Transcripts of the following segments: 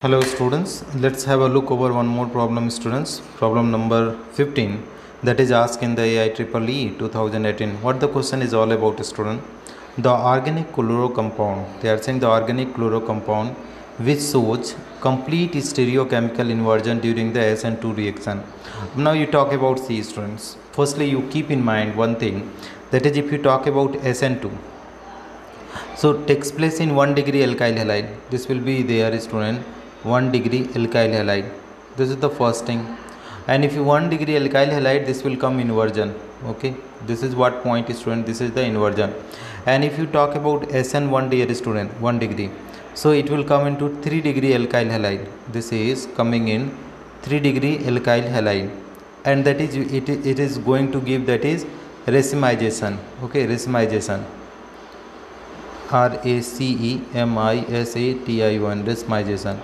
Hello students, let's have a look over one more problem students. Problem number 15, that is asked in the IEEE 2018. What the question is all about student? The organic chloro compound, they are saying the organic chloro compound which shows complete stereochemical inversion during the SN2 reaction. Now you talk about C students. Firstly you keep in mind one thing, that is if you talk about SN2, so takes place in 1 degree alkyl halide. This will be there student, 1 degree alkyl halide. This is the first thing. And if you 1 degree alkyl halide, this will come inversion. Okay, this is what point student, this is the inversion. And if you talk about SN1 dear student, 1 degree, so it will come into 3 degree alkyl halide. This is coming in 3 degree alkyl halide, and that is it is going to give, that is racemization. Okay, racemization, RACEMISATION, racemization.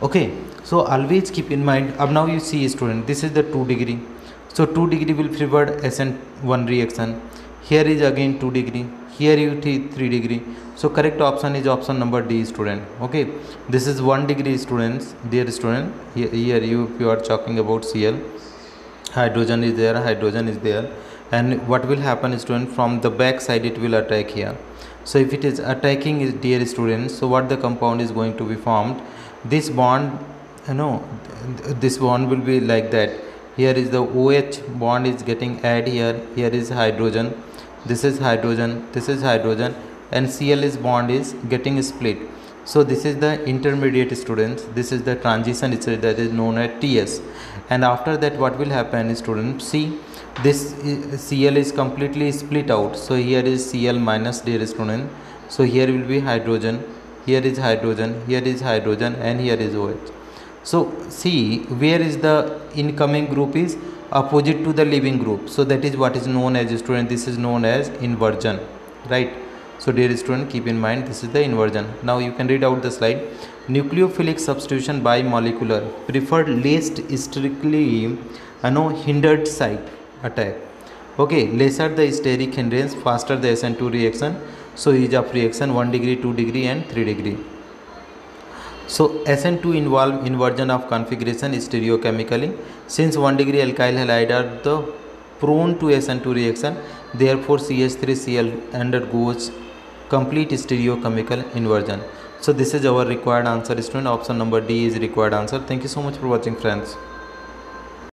Okay, so always keep in mind. Now you see student, this is the 2 degree, so 2 degree will favor SN1 reaction. Here is again 2 degree, here you see 3 degree, so correct option is option number D student. Okay, this is 1 degree students, dear student. Here if you are talking about Cl, hydrogen is there, and what will happen student, from the back side it will attack here. So if it is attacking dear students, so what the compound is going to be formed, this bond, this bond will be like that. Here is the OH bond is getting add here, here is hydrogen, this is hydrogen, this is hydrogen, and Cl is bond is getting split. So this is the intermediate students, this is the transition, that is known as TS. And after that what will happen students, see, this Cl is completely split out. So here is Cl minus dear student, so here will be hydrogen, here is hydrogen, here is hydrogen, and here is OH. So see, where is the incoming group is opposite to the leaving group, so that is what is known as student, this is known as inversion, right? So dear student, keep in mind this is the inversion. Now you can read out the slide. Nucleophilic substitution by molecular preferred least strictly hindered site attack. Okay, lesser the steric hindrance, faster the SN2 reaction. So ease of reaction 1 degree, 2 degree, and 3 degree. So SN2 involve inversion of configuration stereochemically. Since 1 degree alkyl halide are the prone to SN2 reaction, therefore CH3Cl undergoes complete stereochemical inversion. So this is our required answer student. Option number D is required answer. Thank you so much for watching friends.